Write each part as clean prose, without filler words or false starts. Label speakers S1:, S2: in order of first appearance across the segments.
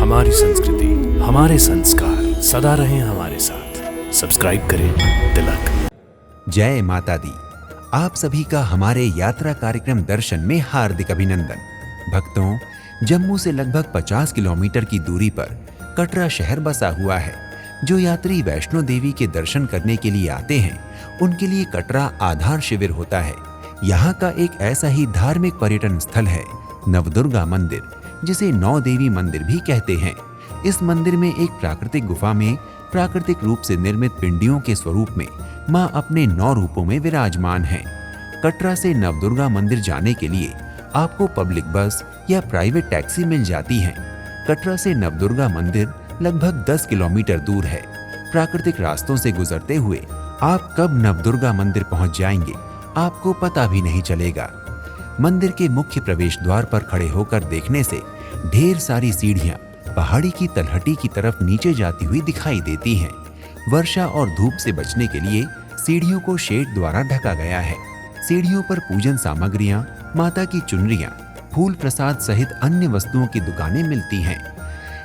S1: हमारी संस्कृति, हमारे संस्कार सदा रहें हमारे साथ। सब्सक्राइब करें तिलक।
S2: जय माता दी। आप सभी का हमारे यात्रा कार्यक्रम दर्शन में हार्दिक अभिनंदन। भक्तों, जम्मू से लगभग 50 किलोमीटर की दूरी पर कटरा शहर बसा हुआ है। जो यात्री वैष्णो देवी के दर्शन करने के लिए आते हैं, उनके लिए कटरा आधार शिविर होता है। यहाँ का एक ऐसा ही धार्मिक पर्यटन स्थल है नवदुर्गा मंदिर, जिसे नौ देवी मंदिर भी कहते हैं। इस मंदिर में एक प्राकृतिक गुफा में प्राकृतिक रूप से निर्मित पिंडियों के स्वरूप में मां अपने 9 रूपों में विराजमान हैं। कटरा से नवदुर्गा मंदिर जाने के लिए आपको पब्लिक बस या प्राइवेट टैक्सी मिल जाती है। कटरा से नवदुर्गा मंदिर लगभग 10 किलोमीटर दूर है। प्राकृतिक रास्तों से गुजरते हुए आप कब नवदुर्गा मंदिर पहुंच जाएंगे, आपको पता भी नहीं चलेगा। मंदिर के मुख्य प्रवेश द्वार पर खड़े होकर देखने से ढेर सारी सीढ़ियां पहाड़ी की तलहटी की तरफ नीचे जाती हुई दिखाई देती हैं। वर्षा और धूप से बचने के लिए सीढ़ियों को शेड द्वारा ढका गया है। सीढ़ियों पर पूजन सामग्रियां, माता की चुनरियां, फूल प्रसाद सहित अन्य वस्तुओं की दुकानें मिलती हैं।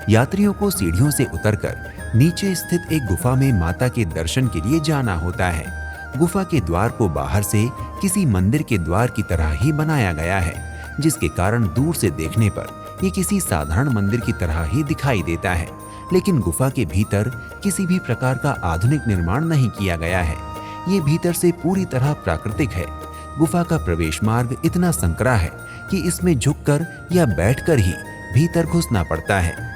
S2: यात्रियों को सीढ़ियों से उतरकर नीचे स्थित एक गुफा में माता के दर्शन के लिए जाना होता है। गुफा के द्वार को बाहर से किसी मंदिर के द्वार की तरह ही बनाया गया है, जिसके कारण दूर से देखने पर ये किसी साधारण मंदिर की तरह ही दिखाई देता है। लेकिन गुफा के भीतर किसी भी प्रकार का आधुनिक निर्माण नहीं किया गया है। ये भीतर से पूरी तरह प्राकृतिक है। गुफा का प्रवेश मार्ग इतना संकरा है कि इसमें झुककर या बैठकर ही भीतर घुसना पड़ता है।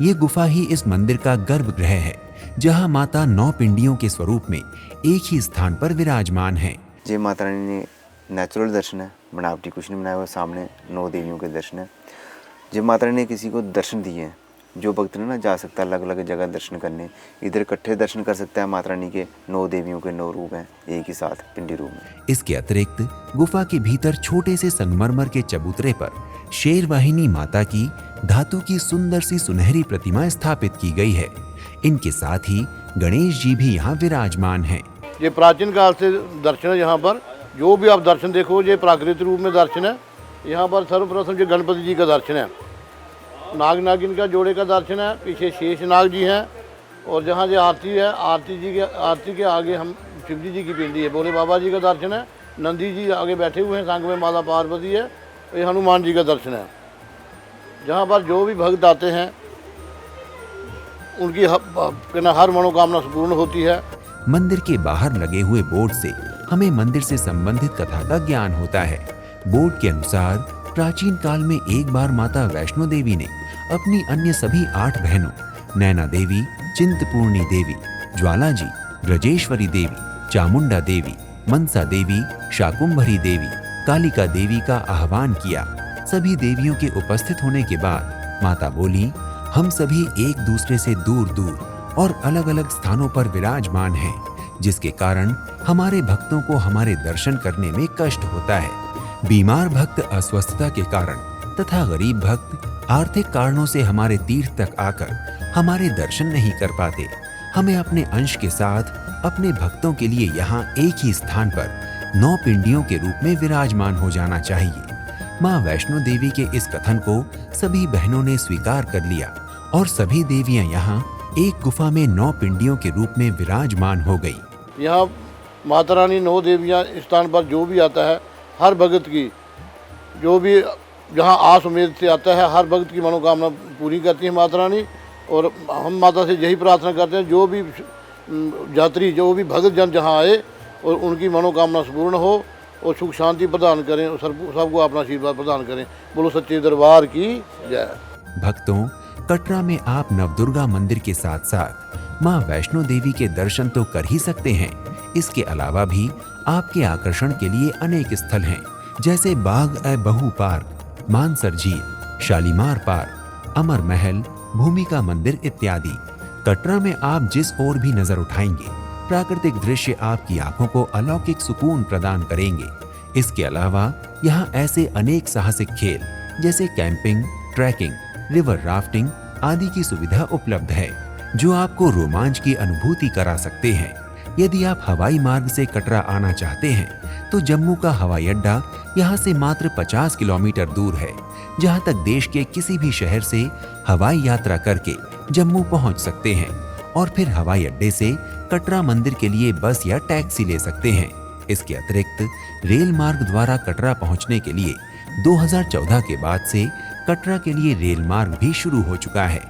S2: ये गुफा ही इस मंदिर का गर्भगृह है, जहां माता 9 पिंडियों के स्वरूप में एक ही स्थान पर विराजमान है।
S3: जय माता रानी ने नेचुरल दर्शन है, बनावटी कुछ नहीं बनाया हुआ। सामने 9 देवियों के दर्शन है। जब माता रानी ने किसी को दर्शन दिए हैं, जो भक्त ने ना जा सकता है अलग अलग जगह दर्शन करने, इधर इकट्ठे दर्शन कर सकता है। माता रानी के 9 देवियों के 9 रूप हैं एक ही साथ पिंडी रूप में।
S2: इसके अतिरिक्त गुफा के भीतर छोटे से संगमरमर के चबूतरे पर शेरवाहिनी माता की धातु की सुंदर सी सुनहरी प्रतिमा स्थापित की गई है। इनके साथ ही गणेश जी भी यहाँ विराजमान हैं।
S4: ये प्राचीन काल से दर्शन है। यहाँ पर जो भी आप दर्शन देखो, ये प्राकृतिक रूप में दर्शन है। यहाँ पर सर्वप्रथम जो गणपति जी का दर्शन है, नाग नागिन का जोड़े का दर्शन है, पीछे शेष नाग जी हैं, और जहाँ जो आरती है, आरती के आगे हम शिवजी जी की पिंडी है। भोले बाबा जी का दर्शन है। नंदी जी आगे बैठे हुए हैं, संग में माता पार्वती है। ये हनुमान जी का दर्शन है। जहाँ पर जो भी भक्त आते हैं, उनकी हर मनोकामना पूर्ण होती है।
S2: मंदिर के बाहर लगे हुए बोर्ड से हमें मंदिर से संबंधित कथा का ज्ञान होता है। बोर्ड के अनुसार प्राचीन काल में एक बार माता वैष्णो देवी ने अपनी अन्य सभी 8 बहनों नैना देवी, चिंतपूर्णी देवी, ज्वाला जी, ब्रजेश्वरी देवी, चामुंडा देवी, मनसा देवी, शाकुंभरी देवी, कालिका देवी का आह्वान किया। सभी देवियों के उपस्थित होने के बाद माता बोली, हम सभी एक दूसरे से दूर दूर और अलग अलग स्थानों पर विराजमान हैं, जिसके कारण हमारे भक्तों को हमारे दर्शन करने में कष्ट होता है। बीमार भक्त अस्वस्थता के कारण तथा गरीब भक्त आर्थिक कारणों से हमारे तीर्थ तक आकर हमारे दर्शन नहीं कर पाते। हमें अपने अंश के साथ अपने भक्तों के लिए यहाँ एक ही स्थान पर 9 पिंडियों के रूप में विराजमान हो जाना चाहिए। माँ वैष्णो देवी के इस कथन को सभी बहनों ने स्वीकार कर लिया और सभी देवियां यहाँ एक गुफा में 9 पिंडियों के रूप में विराजमान हो गई।
S4: यहाँ माता रानी 9 देवियाँ स्थान पर जो भी आता है, हर भगत की जो भी जहाँ आस उम्मीद से आता है, हर भक्त की मनोकामना पूरी करती है माता रानी। और हम माता से यही प्रार्थना करते हैं, जो भी यात्री, जो भी भगत जन जहाँ आए और उनकी मनोकामना पूर्ण हो और सुख शांति प्रदान करें और सबको अपना आशीर्वाद प्रदान करें। बोलो सच्चे दरबार की जय।
S2: भक्तों, कटरा में आप नवदुर्गा मंदिर के साथ साथ माँ वैष्णो देवी के दर्शन तो कर ही सकते हैं। इसके अलावा भी आपके आकर्षण के लिए अनेक स्थल हैं, जैसे बाग-ए-बहू पार्क, मानसर झील, शालीमार पार्क, अमर महल, भूमिका मंदिर इत्यादि। कटरा में आप जिस ओर भी नजर उठाएंगे, प्राकृतिक दृश्य आपकी आंखों को अलौकिक सुकून प्रदान करेंगे। इसके अलावा यहाँ ऐसे अनेक साहसिक खेल जैसे कैंपिंग, ट्रैकिंग, रिवर राफ्टिंग आदि की सुविधा उपलब्ध है, जो आपको रोमांच की अनुभूति करा सकते हैं। यदि आप हवाई मार्ग से कटरा आना चाहते हैं तो जम्मू का हवाई अड्डा यहाँ से मात्र 50 किलोमीटर दूर है, जहाँ तक देश के किसी भी शहर से हवाई यात्रा करके जम्मू पहुँच सकते हैं और फिर हवाई अड्डे से कटरा मंदिर के लिए बस या टैक्सी ले सकते हैं। इसके अतिरिक्त रेल मार्ग द्वारा कटरा पहुँचने के लिए 2014 के बाद से कटरा के लिए रेल मार्ग भी शुरू हो चुका है।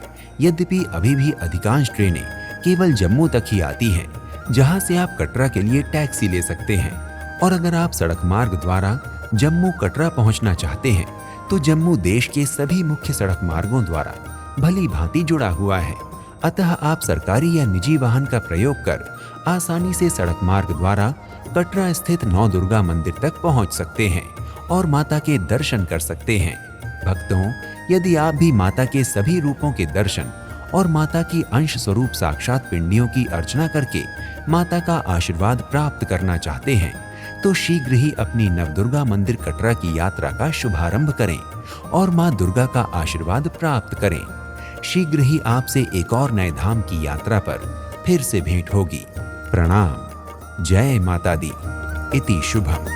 S2: यद्यपि अभी भी अधिकांश ट्रेनें केवल जम्मू तक ही आती हैं, जहां से आप कटरा के लिए टैक्सी ले सकते हैं। और अगर आप सड़क मार्ग द्वारा जम्मू कटरा पहुंचना चाहते हैं तो जम्मू देश के सभी मुख्य सड़क मार्गों द्वारा भली भांति जुड़ा हुआ है। अतः आप सरकारी या निजी वाहन का प्रयोग कर आसानी से सड़क मार्ग द्वारा कटरा स्थित नौ दुर्गा मंदिर तक पहुंच सकते हैं और माता के दर्शन कर सकते हैं। भक्तों, यदि आप भी माता के सभी रूपों के दर्शन और माता की अंश स्वरूप साक्षात पिंडियों की अर्चना करके माता का आशीर्वाद प्राप्त करना चाहते हैं तो शीघ्र ही अपनी नवदुर्गा मंदिर कटरा की यात्रा का शुभारंभ करें और मां दुर्गा का आशीर्वाद प्राप्त करें। शीघ्र ही आपसे एक और नए धाम की यात्रा पर फिर से भेंट होगी। प्रणाम। जय माता दी। इति शुभम।